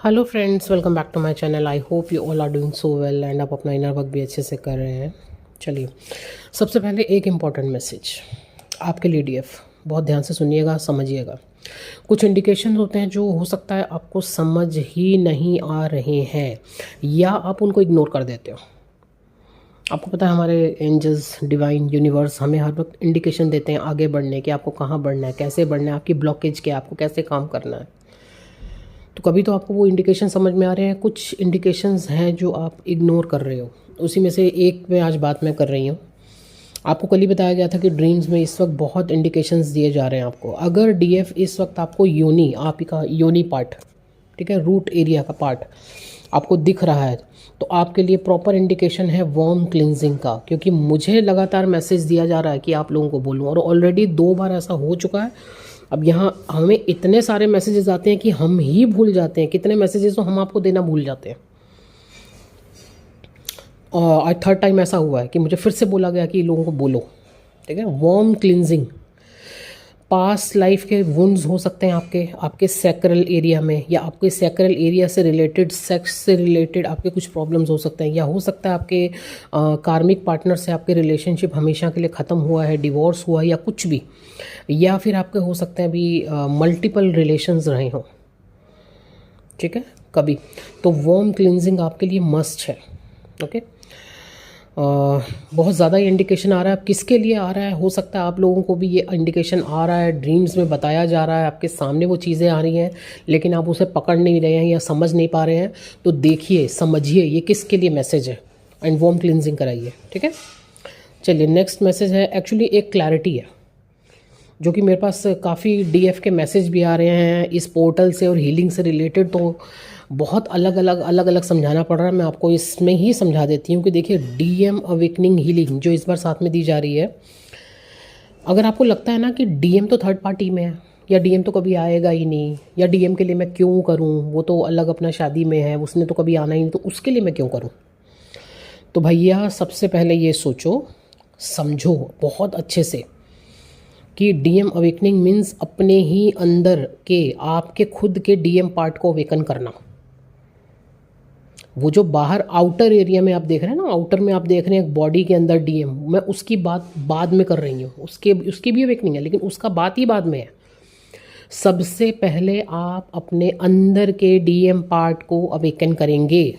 Hello friends, welcome back to my channel. I hope you all are doing so well and आप अपना inner work भी अच्छे से कर रहे हैं। चलिए, सबसे पहले एक इम्पॉर्टेंट मैसेज आपके लिए डीएफ, बहुत ध्यान से सुनिएगा, समझिएगा। कुछ इंडिकेशन होते हैं जो हो सकता है आपको समझ ही नहीं आ रहे हैं या आप उनको इग्नोर कर देते हो। आपको पता है हमारे एंजल्स, डिवाइन, यूनिवर्स हमें हर वक्त इंडिकेशन देते हैं आगे बढ़ने के, आपको कहाँ बढ़ना है, कैसे बढ़ना है, आपकी ब्लॉकेज क्या है, आपको कैसे काम करना है। तो कभी तो आपको वो इंडिकेशन समझ में आ रहे हैं, कुछ इंडिकेशंस हैं जो आप इग्नोर कर रहे हो। उसी में से एक में आज बात मैं कर रही हूँ। आपको कल ही बताया गया था कि ड्रीम्स में इस वक्त बहुत इंडिकेशंस दिए जा रहे हैं आपको। अगर डीएफ इस वक्त आपको योनी, आप ही का योनी पार्ट, ठीक है, रूट एरिया का पार्ट आपको दिख रहा है, तो आपके लिए प्रॉपर इंडिकेशन है वार्म क्लिनजिंग का। क्योंकि मुझे लगातार मैसेज दिया जा रहा है कि आप लोगों को बोलूँ, और ऑलरेडी 2 बार ऐसा हो चुका है। अब यहाँ हमें इतने सारे मैसेजेस आते हैं कि हम ही भूल जाते हैं, कितने मैसेजेस तो हम आपको देना भूल जाते हैं। और आज 3rd टाइम ऐसा हुआ है कि मुझे फिर से बोला गया कि लोगों को बोलो, ठीक है। वार्म क्लिनजिंग, पास्ट लाइफ के वुंड्स हो सकते हैं आपके सैक्रल एरिया में, या आपके सैक्रल एरिया से रिलेटेड, सेक्स से रिलेटेड आपके कुछ प्रॉब्लम्स हो सकते हैं, या हो सकता है आपके कार्मिक पार्टनर से आपके रिलेशनशिप हमेशा के लिए ख़त्म हुआ है, डिवोर्स हुआ है, या कुछ भी, या फिर आपके हो सकते हैं अभी मल्टीपल रिलेशंस रहे हों, ठीक है, कभी। तो वार्म क्लिनजिंग आपके लिए मस्ट है, ओके। बहुत ज़्यादा ये इंडिकेशन आ रहा है। अब किसके लिए आ रहा है, हो सकता है आप लोगों को भी ये इंडिकेशन आ रहा है, ड्रीम्स में बताया जा रहा है, आपके सामने वो चीज़ें आ रही हैं, लेकिन आप उसे पकड़ नहीं रहे हैं या समझ नहीं पा रहे हैं। तो देखिए, समझिए ये किसके लिए मैसेज है, एंड वार्म क्लिनजिंग कराइए, ठीक है। चलिए, नेक्स्ट मैसेज है, एक्चुअली एक क्लैरिटी है जो कि मेरे पास काफ़ी डीएफ के मैसेज भी आ रहे हैं इस पोर्टल से और हीलिंग से रिलेटेड। तो बहुत अलग अलग समझाना पड़ रहा है। मैं आपको इसमें ही समझा देती हूँ कि देखिए, डीएम अवेकनिंग हीलिंग जो इस बार साथ में दी जा रही है, अगर आपको लगता है ना कि डीएम तो थर्ड पार्टी में है, या डीएम तो कभी आएगा ही नहीं, या डीएम के लिए मैं क्यों करूँ, वो तो अलग अपना शादी में है, उसने तो कभी आना ही नहीं, तो उसके लिए मैं क्यों करूँ। तो भैया, सबसे पहले ये सोचो, समझो बहुत अच्छे से कि डीएम अवेकनिंग मीन्स अपने ही अंदर के, आपके खुद के डीएम पार्ट को अवेकन करना। वो जो बाहर आउटर एरिया में आप देख रहे हैं ना, आउटर में आप देख रहे हैं बॉडी के अंदर डीएम, मैं उसकी बात बाद में कर रही हूँ। उसकी भी अवेकनिंग है, लेकिन उसका बात ही बाद में है। सबसे पहले आप अपने अंदर के डीएम पार्ट को अवेकन करेंगे,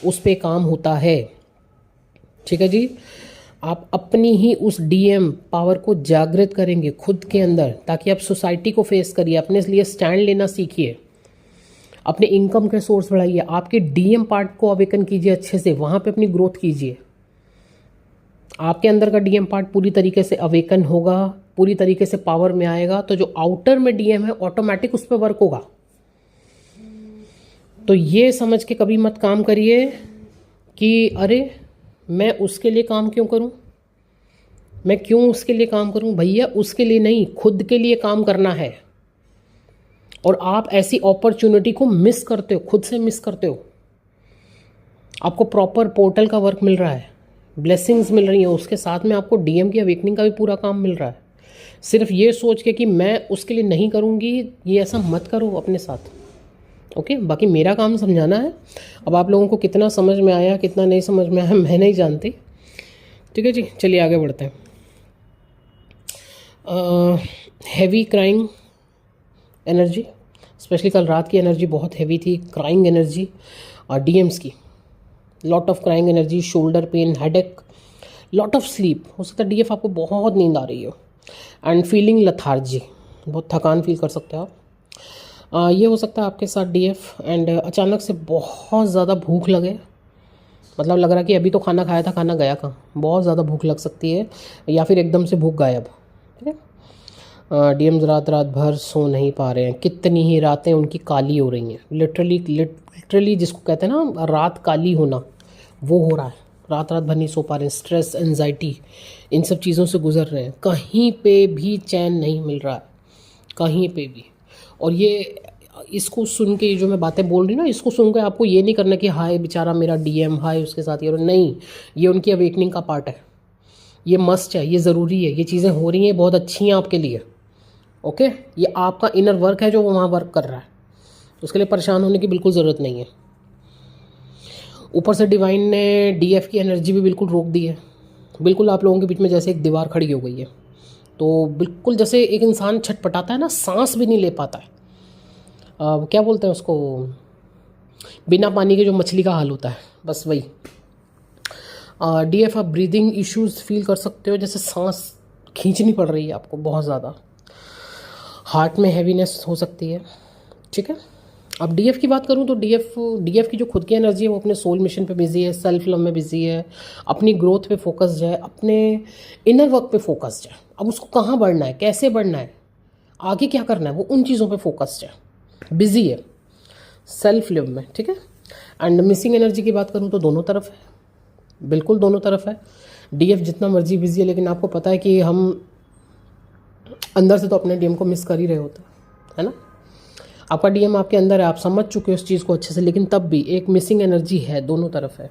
उस पे काम होता है, ठीक है जी। आप अपनी ही उस डीएम पावर को जागृत करेंगे खुद के अंदर, ताकि आप सोसाइटी को फेस करिए, अपने लिए स्टैंड लेना सीखिए, अपने इनकम के सोर्स बढ़ाइए, आपके डीएम पार्ट को अवेकन कीजिए अच्छे से, वहाँ पे अपनी ग्रोथ कीजिए। आपके अंदर का डीएम पार्ट पूरी तरीके से अवेकन होगा, पूरी तरीके से पावर में आएगा, तो जो आउटर में डीएम है ऑटोमेटिक उस पर वर्क होगा। तो ये समझ के कभी मत काम करिए कि अरे मैं उसके लिए काम क्यों करूं, मैं क्यों उसके लिए काम करूं। भैया, उसके लिए नहीं, खुद के लिए काम करना है। और आप ऐसी अपॉर्चुनिटी को मिस करते हो, खुद से मिस करते हो। आपको प्रॉपर पोर्टल का वर्क मिल रहा है, ब्लेसिंग्स मिल रही हैं, उसके साथ में आपको डीएम की अवेकनिंग का भी पूरा काम मिल रहा है। सिर्फ ये सोच के कि मैं उसके लिए नहीं करूँगी, ये ऐसा मत करो अपने साथ, ओके। बाकी मेरा काम समझाना है। अब आप लोगों को कितना समझ में आया, कितना नहीं समझ में आया, मैं नहीं जानती, ठीक है जी। चलिए आगे बढ़ते हैं। हैवी क्राइंग एनर्जी, स्पेशली कल रात की एनर्जी बहुत हैवी थी, क्राइंग एनर्जी और डीएम्स की, lot of crying energy, shoulder pain, headache, lot of sleep. हो सकता है डीएफ आपको बहुत नींद आ रही हो, एंड फीलिंग लथार्जी, बहुत थकान फील कर सकते हो आप। ये हो सकता है आपके साथ डीएफ, एंड अचानक से बहुत ज़्यादा भूख लगे, मतलब लग रहा कि अभी तो खाना खाया था, खाना गया कहाँ, बहुत ज़्यादा भूख लग सकती है, या फिर एकदम से भूख गायब, ठीक है। डीएम्स रात भर सो नहीं पा रहे हैं, कितनी ही रातें उनकी काली हो रही हैं, लिटरली जिसको कहते हैं ना रात काली होना, वो हो रहा है। रात भर नहीं सो पा रहे हैं, स्ट्रेस, एंजाइटी, इन सब चीज़ों से गुजर रहे हैं, कहीं पे भी चैन नहीं मिल रहा है, कहीं पे भी। और ये इसको सुन के, जो मैं बातें बोल रही हूँ ना, इसको सुन के आपको ये नहीं करना कि हाय बेचारा मेरा डीएम, हाय उसके साथ ये, नहीं, ये उनकी अवेकनिंग का पार्ट है, ये मस्ट है, ये ज़रूरी है, ये चीज़ें हो रही हैं, बहुत अच्छी हैं आपके लिए, ओके। ये आपका इनर वर्क है जो वहाँ वर्क कर रहा है, उसके लिए परेशान होने की बिल्कुल ज़रूरत नहीं है। ऊपर से डिवाइन ने डीएफ की एनर्जी भी बिल्कुल रोक दी है। बिल्कुल आप लोगों के बीच में जैसे एक दीवार खड़ी हो गई है। तो बिल्कुल जैसे एक इंसान छटपटाता है ना, सांस भी नहीं ले पाता है, क्या बोलते हैं उसको, बिना पानी के जो मछली का हाल होता है, बस वही। डीएफ आप ब्रीदिंग इश्यूज फील कर सकते हो, जैसे सांस खींचनी पड़ रही है आपको बहुत ज़्यादा। हार्ट में हैवीनेस हो सकती है, ठीक है। अब डीएफ की बात करूं तो डीएफ की जो खुद की एनर्जी है वो अपने सोल मिशन पे बिजी है, सेल्फ लव में बिजी है, अपनी ग्रोथ पे फोकस्ड है, अपने इनर वर्क पे फोकस्ड है। अब उसको कहाँ बढ़ना है, कैसे बढ़ना है, आगे क्या करना है, वो उन चीज़ों पे फोकस्ड है, बिजी है सेल्फ लिव में, ठीक है। एंड मिसिंग एनर्जी की बात करूँ तो दोनों तरफ है, बिल्कुल दोनों तरफ है। डीएफ जितना मर्जी बिजी है, लेकिन आपको पता है कि हम अंदर से तो अपने डीएम को मिस कर ही रहे होते हैं, है ना। आपका डीएम आपके अंदर है, आप समझ चुके हो उस चीज़ को अच्छे से, लेकिन तब भी एक मिसिंग एनर्जी है, दोनों तरफ है।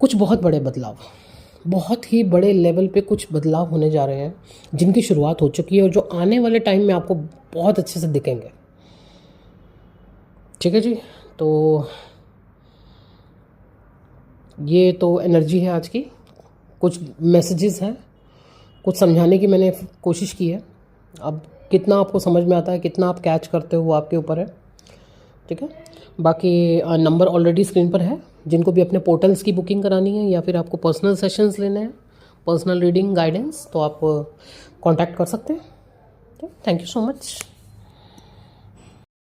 कुछ बहुत बड़े बदलाव, बहुत ही बड़े लेवल पे कुछ बदलाव होने जा रहे हैं, जिनकी शुरुआत हो चुकी है और जो आने वाले टाइम में आपको बहुत अच्छे से दिखेंगे, ठीक है जी। तो ये तो एनर्जी है आज की, कुछ मैसेजेस हैं, कुछ समझाने की मैंने कोशिश की है। अब कितना आपको समझ में आता है, कितना आप कैच करते हो, वो आपके ऊपर है, ठीक है। बाकी नंबर ऑलरेडी स्क्रीन पर है, जिनको भी अपने पोर्टल्स की बुकिंग करानी है या फिर आपको पर्सनल सेशंस लेने हैं, पर्सनल रीडिंग गाइडेंस, तो आप कांटेक्ट कर सकते हैं। Thank you so much.